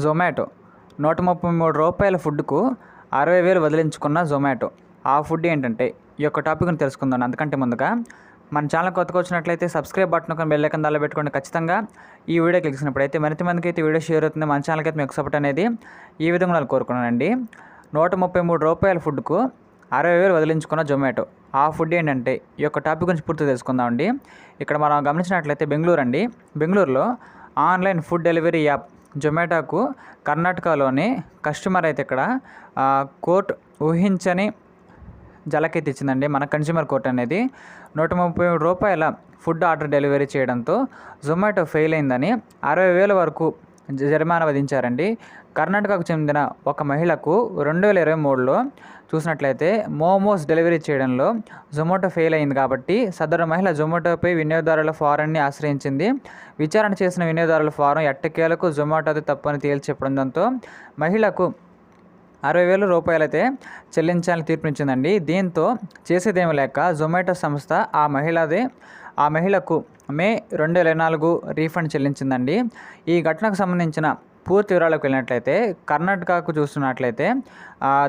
జొమాటో రూ. 133 ఫుడ్కు 60,000 వదిలించుకున్న జొమాటో. ఆ ఫుడ్ ఏంటంటే ఈ యొక్క టాపిక్ని తెలుసుకుందాం. అంతకంటే ముందుగా మన ఛానల్ కొత్తగా వచ్చినట్లయితే సబ్స్క్రైబ్ బటన్ ఒక బెల్ ఐకాన్ దానిలో పెట్టుకోండి. ఖచ్చితంగా ఈ వీడియో క్లిక్సినప్పుడైతే మరింత మందికి అయితే వీడియో షేర్ అవుతుంది. మన ఛానల్కి అయితే మీకు సపోర్ట్ అనేది ఈ విధంగా నేను కోరుకున్నానండి. రూ. 133 ఫుడ్కు 60,000 వదిలించుకున్న జొమాటో. ఆ ఫుడ్ ఏంటంటే ఈ యొక్క టాపిక్ గురించి పూర్తి తెలుసుకుందామండి. ఇక్కడ మనం గమనించినట్లయితే బెంగళూరులో ఆన్లైన్ ఫుడ్ డెలివరీ యాప్ జొమాటోకు కర్ణాటకలోని కస్టమర్ అయితే ఇక్కడ కోర్టు ఊహించని జలకైతే ఇచ్చిందండి. మన కన్స్యూమర్ కోర్ట్ అనేది రూ. 133 ఫుడ్ ఆర్డర్ డెలివరీ చేయడంతో జొమాటో ఫెయిల్ అయిందని 60,000 వరకు జరిమానా విధించారండి. కర్ణాటకకు చెందిన ఒక మహిళకు 2023లో చూసినట్లయితే మోమోస్ డెలివరీ చేయడంలో జొమాటో ఫెయిల్ అయింది కాబట్టి సదరు మహిళ జొమాటోపై వినియోగదారుల ఫారాన్ని ఆశ్రయించింది. విచారణ చేసిన వినియోగదారుల ఫారం ఎట్టకేలకు జొమాటోది తప్పని తేల్చి చెప్పడంతో మహిళకు 60,000 అయితే చెల్లించాలని తీర్పునిచ్చిందండి. దీంతో చేసేదేమీ లేక జొమాటో సంస్థ ఆ మహిళకు మే 2024 రీఫండ్ చెల్లించిందండి. ఈ ఘటనకు సంబంధించిన పూర్తి వివరాలకు వెళ్ళినట్లయితే కర్ణాటకకు చూస్తున్నట్లయితే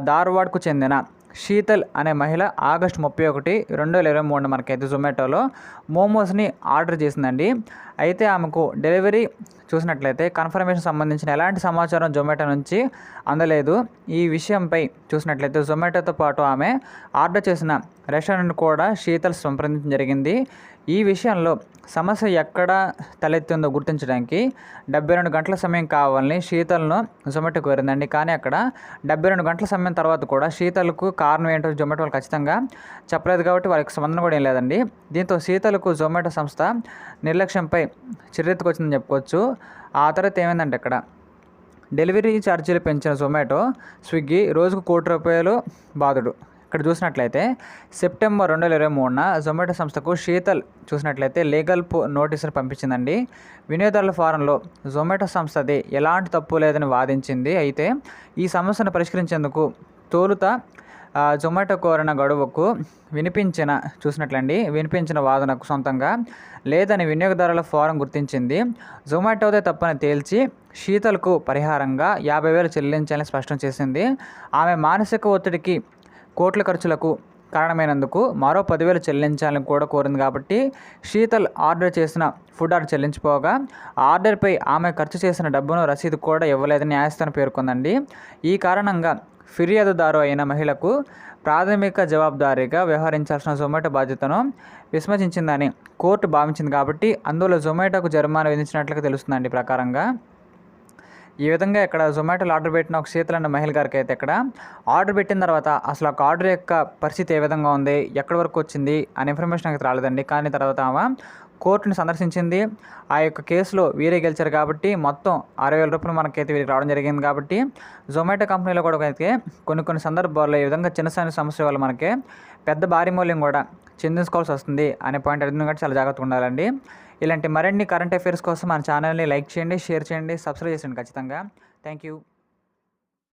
ధార్వాడ్కు చెందిన శీతల్ అనే మహిళ ఆగస్టు 31, 2023 మనకైతే జొమాటోలో మోమోస్ని ఆర్డర్ చేసిందండి. అయితే ఆమెకు డెలివరీ చూసినట్లయితే కన్ఫర్మేషన్ సంబంధించిన ఎలాంటి సమాచారం జొమాటో నుంచి అందలేదు. ఈ విషయంపై చూసినట్లయితే జొమాటోతో పాటు ఆమె ఆర్డర్ చేసిన రెస్టారెంట్ కూడా శీతల్ సంప్రదించడం జరిగింది. ఈ విషయంలో సమస్య ఎక్కడ తలెత్తిందో గుర్తించడానికి 72 గంటల సమయం కావాలని శీతల్ను జొమాటో కోరిందండి. కానీ అక్కడ 72 గంటల సమయం తర్వాత కూడా శీతల్కు కారణం ఏంటో జొమాటో వాళ్ళు ఖచ్చితంగా చెప్పలేదు కాబట్టి వాళ్ళకి సంబంధం కూడా ఏం లేదండి. దీంతో శీతల్కు జొమాటో సంస్థ నిర్లక్ష్యంపై చర్యెత్తుకొచ్చిందని చెప్పుకోవచ్చు. ఆ తర్వాత ఏమైందంటే ఇక్కడ డెలివరీ ఛార్జీలు పెంచిన జొమాటో, స్విగ్గీ రోజుకు ₹1,00,00,000 బాధుడు. ఇక్కడ చూసినట్లయితే సెప్టెంబర్ 2023న జొమాటో సంస్థకు శీతల్ చూసినట్లయితే లీగల్ నోటీసును పంపించిందండి. వినియోగదారుల ఫారంలో జొమాటో సంస్థది ఎలాంటి తప్పు లేదని వాదించింది. అయితే ఈ సమస్యను పరిష్కరించేందుకు తొలుత జొమాటో కోరిన గడువుకు వినిపించిన వాదనకు సొంతంగా లేదని వినియోగదారుల ఫారం గుర్తించింది. జొమాటోదే తప్పని తేల్చి శీతల్కు పరిహారంగా 50,000 చెల్లించాలని స్పష్టం చేసింది. ఆమె మానసిక ఒత్తిడికి కోట్ల ఖర్చులకు కారణమైనందుకు మరో 10,000 చెల్లించాలని కూడా కోరింది. కాబట్టి శీతల్ ఆర్డర్ చేసిన ఫుడ్ ఆర్డర్ చెల్లించిపోగా ఆర్డర్పై ఆమె ఖర్చు చేసిన డబ్బును రసీదు కూడా ఇవ్వలేదని న్యాయస్థానం పేర్కొందండి. ఈ కారణంగా ఫిర్యాదుదారు అయిన మహిళకు ప్రాథమిక జవాబుదారీగా వ్యవహరించాల్సిన జొమాటో బాధ్యతను విస్మరించిందని కోర్టు భావించింది. కాబట్టి అందులో జొమాటోకు జరిమానా విధించినట్లుగా తెలుస్తుందండి. ప్రకారంగా ఈ విధంగా ఇక్కడ జొమాటోలో ఆర్డర్ పెట్టిన ఒక శీతల్ అనే మహిళ గారికి అయితే ఇక్కడ ఆర్డర్ పెట్టిన తర్వాత అసలు ఒక ఆర్డర్ యొక్క పరిస్థితి ఏ విధంగా ఉంది, ఎక్కడి వరకు వచ్చింది అనే ఇన్ఫర్మేషన్ అయితే రాలేదండి. కానీ తర్వాత ఆమె కోర్టును సందర్శించింది. ఆ యొక్క కేసులో వీరే గెలిచారు కాబట్టి మొత్తం 60,000 మనకైతే వీరికి రావడం జరిగింది. కాబట్టి జొమాటో కంపెనీలో కూడా అయితే కొన్ని సందర్భాల్లో ఈ విధంగా చిన్న సమస్య వల్ల మనకి పెద్ద భారీ మూల్యం కూడా చెందించుకోవాల్సి వస్తుంది అనే పాయింట్ అర్థం కాబట్టి చాలా జాగ్రత్తగా ఉండాలండి. ఇలాంటి మరిన్ని కరెంట్ అఫైర్స్ కోసం మన ఛానల్ని లైక్ చేయండి, షేర్ చేయండి, సబ్స్క్రైబ్ చేయండి ఖచ్చితంగా. Thank you.